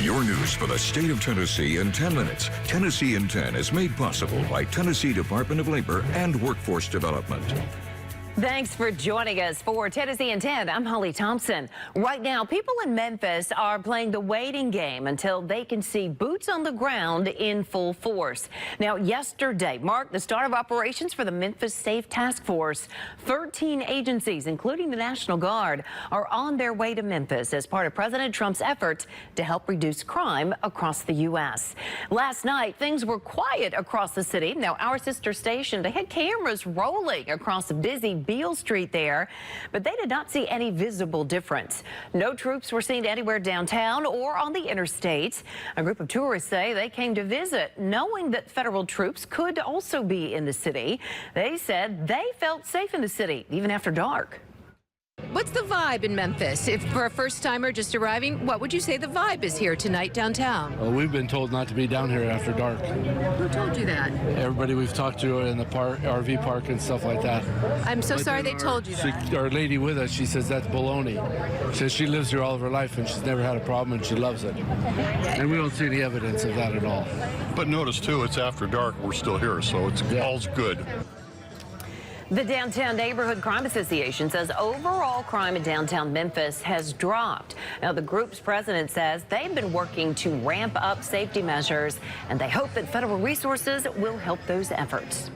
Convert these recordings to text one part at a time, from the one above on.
Your news for the state of Tennessee in 10 minutes. Tennessee in 10 is made possible by Tennessee Department of Labor and Workforce Development. Thanks for joining us for Tennessee in 10. I'm Holly Thompson. Right now, people in Memphis are playing the waiting game until they can see boots on the ground in full force. Now, yesterday marked the start of operations for the Memphis Safe Task Force. 13 agencies, including the National Guard, are on their way to Memphis as part of President Trump's efforts to help reduce crime across the U.S. Last night, things were quiet across the city. Now, our sister station, they had cameras rolling across a busy Beale Street there, but they did not see any visible difference. No troops were seen anywhere downtown or on the interstates. A group of tourists say they came to visit knowing that federal troops could also be in the city. They said they felt safe in the city even after dark. What's the vibe in Memphis? If for a first-timer just arriving, what would you say the vibe is here tonight downtown? Well, we've been told not to be down here after dark. Who told you that? Everybody we've talked to in the park, RV park and stuff like that. I'm so sorry they told you that. Our lady with us, she says that's baloney. She says she lives here all of her life and she's never had a problem and she loves it. And we don't see any evidence of that at all. But notice, too, it's after dark. We're still here, so it's all's good. The Downtown Neighborhood Crime Association says overall crime in downtown Memphis has dropped. Now, the group's president says they've been working to ramp up safety measures, and they hope that federal resources will help those efforts.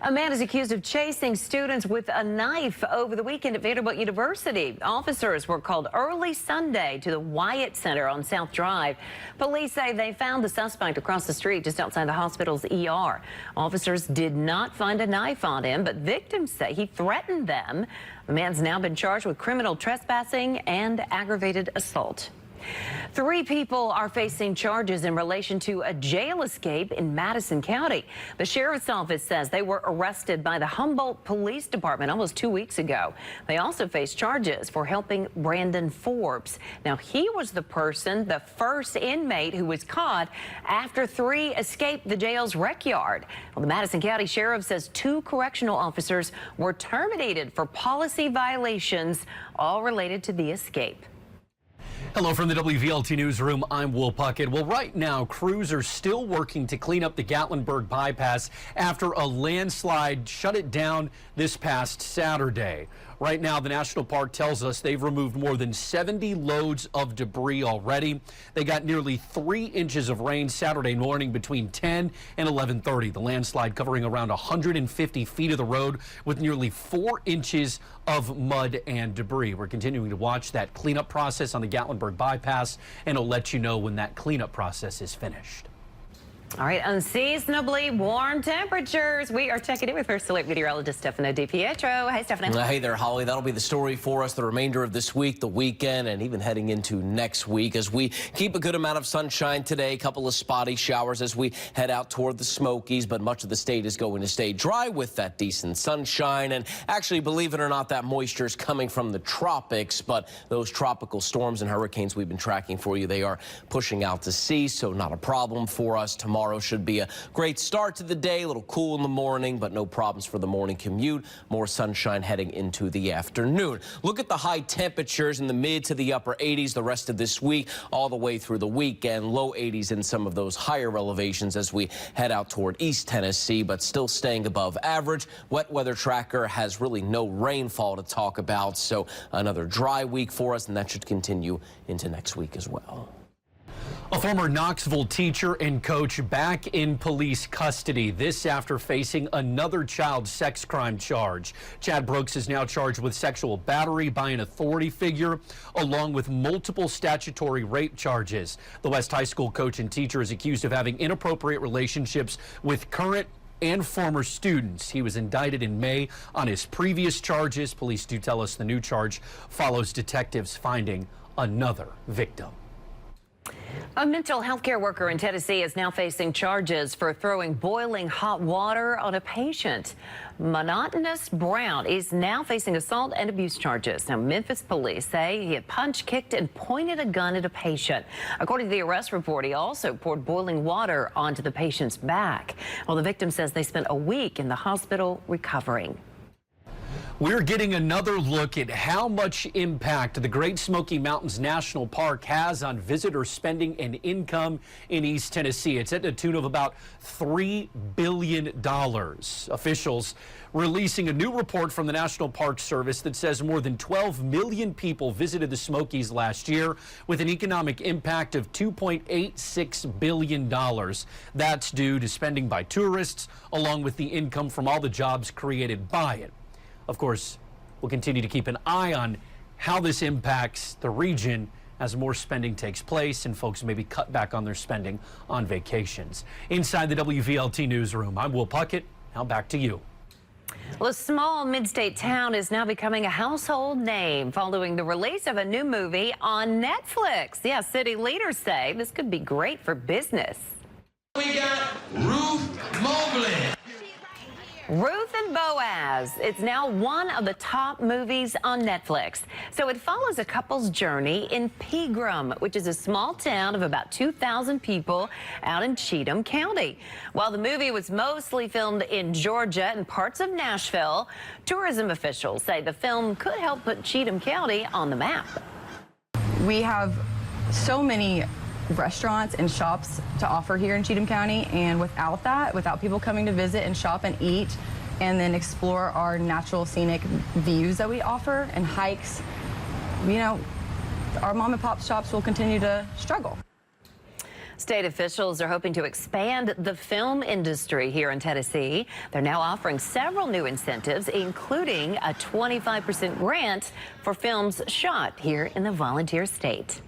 A man is accused of chasing students with a knife over the weekend at Vanderbilt University. Officers were called early Sunday to the Wyatt Center on South Drive. Police say they found the suspect across the street just outside the hospital's ER. Officers did not find a knife on him, but victims say he threatened them. The man's now been charged with criminal trespassing and aggravated assault. 3 people are facing charges in relation to a jail escape in Madison County. The sheriff's office says they were arrested by the Humboldt Police Department almost 2 weeks ago. They also face charges for helping Brandon Forbes. Now, he was the first inmate who was caught after 3 escaped the jail's rec yard. Well, the Madison County Sheriff says 2 correctional officers were terminated for policy violations, all related to the escape. Hello from the WVLT Newsroom. I'm Will Puckett. Well, right now, crews are still working to clean up the Gatlinburg bypass after a landslide shut it down this past Saturday. Right now, the National Park tells us they've removed more than 70 loads of debris already. They got nearly 3 inches of rain Saturday morning between 10 and 11:30. The landslide covering around 150 feet of the road with nearly 4 inches of mud and debris. We're continuing to watch that cleanup process on the Gatlinburg bypass, and I'll let you know when that cleanup process is finished. All right, unseasonably warm temperatures. We are checking in with First Alert meteorologist Stefano DiPietro. Hey, Stefano. Hey there, Holly. That'll be the story for us the remainder of this week, the weekend, and even heading into next week as we keep a good amount of sunshine today. A couple of spotty showers as we head out toward the Smokies, but much of the state is going to stay dry with that decent sunshine. And actually, believe it or not, that moisture is coming from the tropics, but those tropical storms and hurricanes we've been tracking for you, they are pushing out to sea, so not a problem for us. Tomorrow should be a great start to the day, a little cool in the morning, but no problems for the morning commute. More sunshine heading into the afternoon. Look at the high temperatures in the mid to the upper 80s the rest of this week, all the way through the weekend. Low 80s in some of those higher elevations as we head out toward East Tennessee, but still staying above average. Wet weather tracker has really no rainfall to talk about, so another dry week for us, and that should continue into next week as well. A former Knoxville teacher and coach back in police custody. This after facing another child sex crime charge. Chad Brooks is now charged with sexual battery by an authority figure, along with multiple statutory rape charges. The West High School coach and teacher is accused of having inappropriate relationships with current and former students. He was indicted in May on his previous charges. Police do tell us the new charge follows detectives finding another victim. A mental health care worker in Tennessee is now facing charges for throwing boiling hot water on a patient. Monotonous Brown is now facing assault and abuse charges. Now, Memphis police say he had punched, kicked, and pointed a gun at a patient. According to the arrest report, he also poured boiling water onto the patient's back. Well, the victim says they spent a week in the hospital recovering. We're getting another look at how much impact the Great Smoky Mountains National Park has on visitor spending and income in East Tennessee. It's at the tune of about $3 billion. Officials releasing a new report from the National Park Service that says more than 12 million people visited the Smokies last year with an economic impact of $2.86 billion. That's due to spending by tourists, along with the income from all the jobs created by it. Of course, we'll continue to keep an eye on how this impacts the region as more spending takes place and folks maybe cut back on their spending on vacations. Inside the WVLT newsroom, I'm Will Puckett. Now back to you. Well, a small mid-state town is now becoming a household name following the release of a new movie on Netflix. Yeah, city leaders say this could be great for business. We got Ruth Mobley. Ruth and Boaz. It's now one of the top movies on Netflix. So it follows a couple's journey in Pegram, which is a small town of about 2,000 people out in Cheatham County. While the movie was mostly filmed in Georgia and parts of Nashville, tourism officials say the film could help put Cheatham County on the map. We have so many restaurants and shops to offer here in Cheatham County, and without people coming to visit and shop and eat and then explore our natural scenic views that we offer and hikes, you know, our mom and pop shops will continue to struggle. State officials are hoping to expand the film industry here in Tennessee. They're now offering several new incentives, including a 25% grant for films shot here in the volunteer state.